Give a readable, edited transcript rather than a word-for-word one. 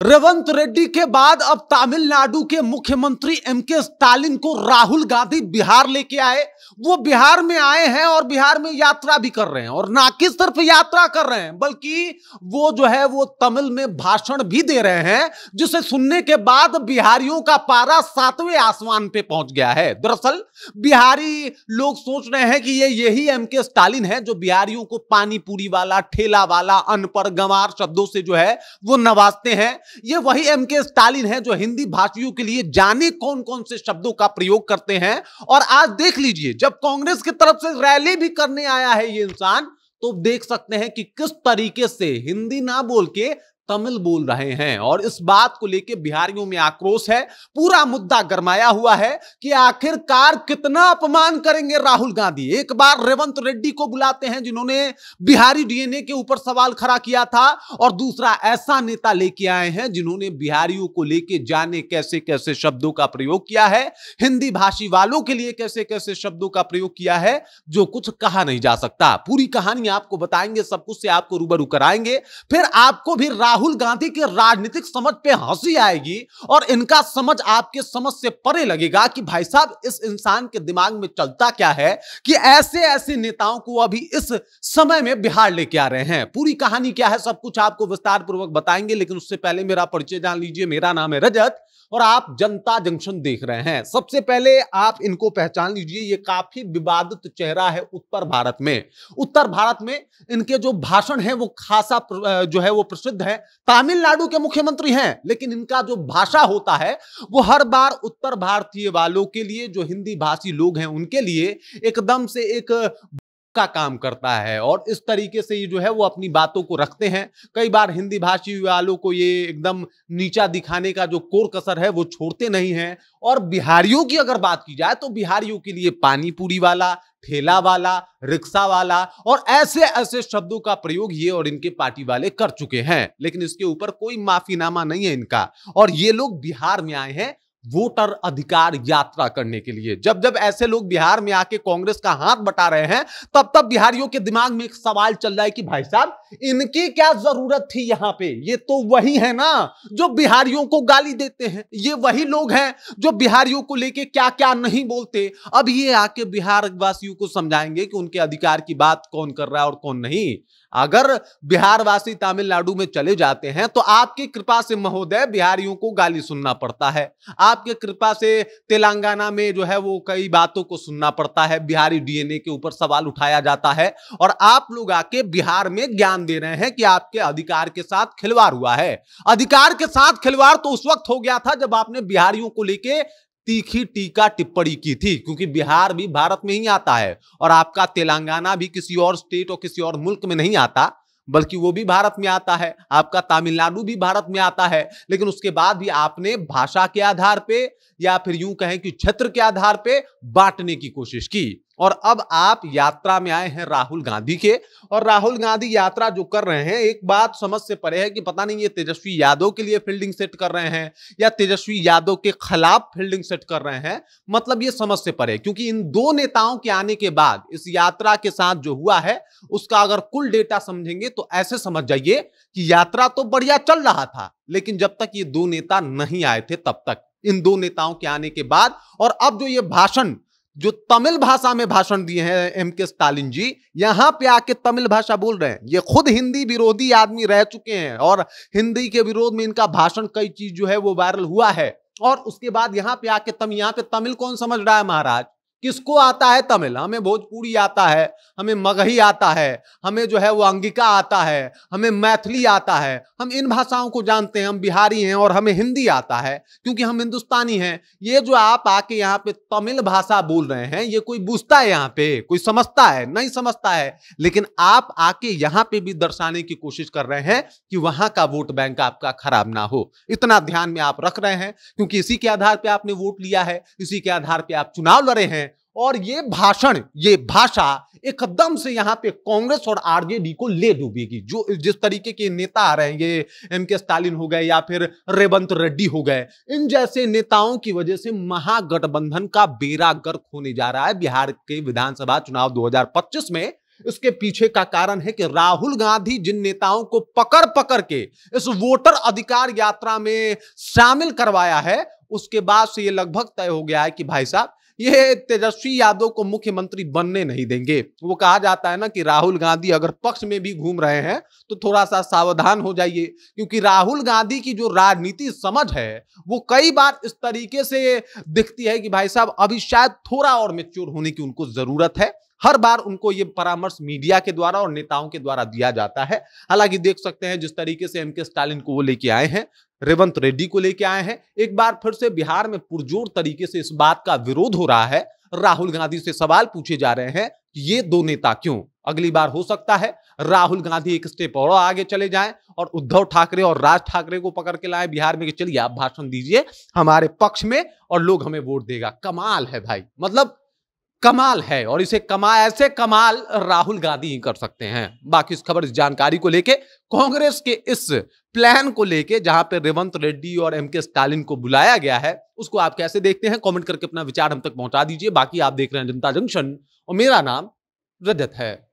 रेवंत रेड्डी के बाद अब तमिलनाडु के मुख्यमंत्री एमके स्टालिन को राहुल गांधी बिहार लेके आए। वो बिहार में आए हैं और बिहार में यात्रा भी कर रहे हैं, और ना कि सिर्फ यात्रा कर रहे हैं बल्कि वो जो है वो तमिल में भाषण भी दे रहे हैं, जिसे सुनने के बाद बिहारियों का पारा 7वें आसमान पे पहुंच गया है। दरअसल बिहारी लोग सोच रहे हैं कि ये यही एमके स्टालिन है जो बिहारियों को पानी पूरी वाला, ठेला वाला, अनपढ़, गंवार शब्दों से जो है वो नवाजते हैं। ये वही एमके स्टालिन है जो हिंदी भाषियों के लिए जाने कौन कौन से शब्दों का प्रयोग करते हैं। और आज देख लीजिए, जब कांग्रेस की तरफ से रैली भी करने आया है ये इंसान, तो देख सकते हैं कि किस तरीके से हिंदी ना बोल के तमिल बोल रहे हैं। और इस बात को लेकर बिहारियों में आक्रोश है, पूरा मुद्दा गरमाया हुआ है कि आखिरकार कितना अपमान करेंगे राहुल गांधी। एक बार रेवंत रेड्डी को बुलाते हैं जिन्होंने बिहारी डीएनए के ऊपर सवाल खड़ा किया था, और दूसरा ऐसा नेता लेके आए हैं जिन्होंने बिहारियों को लेके जाने कैसे कैसे शब्दों का प्रयोग किया है, हिंदी भाषी वालों के लिए कैसे कैसे शब्दों का प्रयोग किया है जो कुछ कहा नहीं जा सकता। पूरी कहानी आपको बताएंगे, सब कुछ से आपको रूबरू कराएंगे, फिर आपको भी राहुल गांधी की राजनीतिक समझ पे हंसी आएगी और इनका समझ आपके समझ से परे लगेगा कि भाई साहब इस इंसान के दिमाग में चलता क्या है कि ऐसे ऐसे नेताओं को अभी इस समय में बिहार लेके आ रहे हैं। पूरी कहानी क्या है सब कुछ आपको विस्तार पूर्वक बताएंगे, लेकिन उससे पहले मेरा परिचय जान लीजिए। मेरा नाम है रजत और आप जनता जंक्शन देख रहे हैं। सबसे पहले आप इनको पहचान लीजिए, ये काफी विवादित चेहरा है उत्तर भारत में। उत्तर भारत में इनके जो भाषण है वो खासा जो है वो प्रसिद्ध है। तमिलनाडु के मुख्यमंत्री हैं, लेकिन इनका जो भाषा होता है वो हर बार उत्तर भारतीय वालों के लिए, जो हिंदी भाषी लोग हैं उनके लिए एकदम से एक का काम करता है। और इस तरीके से ये जो है वो अपनी बातों को रखते हैं। कई बार हिंदी भाषी वालों को ये एकदम नीचा दिखाने का जो कोर कसर है वो छोड़ते नहीं हैं। और बिहारियों की अगर बात की जाए तो बिहारियों के लिए पानी पूरी वाला, ठेला वाला, रिक्शा वाला और ऐसे ऐसे शब्दों का प्रयोग ये और इनके पार्टी वाले कर चुके हैं, लेकिन इसके ऊपर कोई माफीनामा नहीं है इनका। और ये लोग बिहार में आए हैं वोटर अधिकार यात्रा करने के लिए। जब जब ऐसे लोग बिहार में आके कांग्रेस का हाथ बटा रहे हैं, तब तब बिहारियों के दिमाग में एक सवाल चल रहा है कि भाई साहब इनकी क्या जरूरत थी यहां पे। ये तो वही है ना जो बिहारियों को गाली देते हैं, ये वही लोग हैं जो बिहारियों को लेके क्या क्या नहीं बोलते। अब ये आके बिहार वासियों को समझाएंगे कि उनके अधिकार की बात कौन कर रहा है और कौन नहीं। अगर बिहार वासी तमिलनाडु में चले जाते हैं तो आपकी कृपा से महोदय बिहारियों को गाली सुनना पड़ता है, आपके कृपा से तेलंगाना में जो है वो कई बातों को सुनना पड़ता है, बिहारी डीएनए के ऊपर सवाल उठाया जाता है, और आप लोग आके बिहार में ज्ञान दे रहे हैं कि आपके अधिकार के साथ खिलवाड़ हुआ है। अधिकार के साथ खिलवाड़ तो उस वक्त हो गया था जब आपने बिहारियों को लेके तीखी टीका टिप्पणी की थी, क्योंकि बिहार भी भारत में ही आता है और आपका तेलंगाना भी किसी और स्टेट और किसी और मुल्क में नहीं आता, बल्कि वो भी भारत में आता है। आपका तमिलनाडु भी भारत में आता है, लेकिन उसके बाद भी आपने भाषा के आधार पे या फिर यूं कहें कि क्षेत्र के आधार पे बांटने की कोशिश की। और अब आप यात्रा में आए हैं राहुल गांधी के, और राहुल गांधी यात्रा जो कर रहे हैं, एक बात समझ से परे है कि पता नहीं ये तेजस्वी यादव के लिए फील्डिंग सेट कर रहे हैं या तेजस्वी यादव के खिलाफ फील्डिंग सेट कर रहे हैं। मतलब ये समझ से परे, क्योंकि इन दो नेताओं के आने के बाद इस यात्रा के साथ जो हुआ है उसका अगर कुल डेटा समझेंगे तो ऐसे समझ जाइए कि यात्रा तो बढ़िया चल रहा था, लेकिन जब तक ये दो नेता नहीं आए थे तब तक। इन दो नेताओं के आने के बाद और अब जो ये भाषण, जो तमिल भाषा में भाषण दिए हैं एमके स्टालिन जी, यहां पे आके तमिल भाषा बोल रहे हैं। ये खुद हिंदी विरोधी आदमी रह चुके हैं और हिंदी के विरोध में इनका भाषण कई चीज जो है वो वायरल हुआ है। और उसके बाद यहां पे आके यहां पे तमिल कौन समझ रहा है महाराज? किसको आता है तमिल? हमें भोजपुरी आता है, हमें मगही आता है, हमें जो है वो अंगिका आता है, हमें मैथिली आता है, हम इन भाषाओं को जानते हैं, हम बिहारी हैं और हमें हिंदी आता है क्योंकि हम हिंदुस्तानी हैं। ये जो आप आके यहाँ पे तमिल भाषा बोल रहे हैं, ये कोई पूछता है यहाँ पे? कोई समझता है? नहीं समझता है। लेकिन आप आके यहाँ पे भी दर्शाने की कोशिश कर रहे हैं कि वहां का वोट बैंक आपका खराब ना हो। इतना ध्यान में आप रख रहे हैं क्योंकि इसी के आधार पर आपने वोट लिया है, इसी के आधार पर आप चुनाव लड़े हैं। और ये भाषण, ये भाषा एकदम से यहां पे कांग्रेस और आरजेडी को ले डूबेगी। जो जिस तरीके के नेता आ रहे हैं, ये एमके स्टालिन हो गए या फिर रेवंत रेड्डी हो गए, इन जैसे नेताओं की वजह से महागठबंधन का बेड़ा गर्क होने जा रहा है बिहार के विधानसभा चुनाव 2025 में। इसके पीछे का कारण है कि राहुल गांधी जिन नेताओं को पकड़ पकड़ के इस वोटर अधिकार यात्रा में शामिल करवाया है, उसके बाद से यह लगभग तय हो गया है कि भाई साहब ये तेजस्वी यादव को मुख्यमंत्री बनने नहीं देंगे। वो कहा जाता है ना कि राहुल गांधी अगर पक्ष में भी घूम रहे हैं तो थोड़ा सा सावधान हो जाइए, क्योंकि राहुल गांधी की जो राजनीति समझ है वो कई बार इस तरीके से दिखती है कि भाई साहब अभी शायद थोड़ा और मैच्योर होने की उनको जरूरत है। हर बार उनको ये परामर्श मीडिया के द्वारा और नेताओं के द्वारा दिया जाता है। हालांकि देख सकते हैं जिस तरीके से एमके स्टालिन को वो लेके आए हैं, रेवंत रेड्डी को लेके आए हैं, एक बार फिर से बिहार में पुरजोर तरीके से इस बात का विरोध हो रहा है। राहुल गांधी से सवाल पूछे जा रहे हैं कि ये दो नेता क्यों। अगली बार हो सकता है राहुल गांधी एक स्टेप और आगे चले जाएं और उद्धव ठाकरे और राज ठाकरे को पकड़ के लाएं बिहार में कि चलिए आप भाषण दीजिए हमारे पक्ष में और लोग हमें वोट देगा। कमाल है भाई, मतलब कमाल है। और इसे ऐसे कमाल राहुल गांधी ही कर सकते हैं। बाकी इस खबर, इस जानकारी को लेके, कांग्रेस के इस प्लान को लेके जहां पे रेवंत रेड्डी और एमके स्टालिन को बुलाया गया है, उसको आप कैसे देखते हैं? कमेंट करके अपना विचार हम तक पहुंचा दीजिए। बाकी आप देख रहे हैं जनता जंक्शन और मेरा नाम रजत है।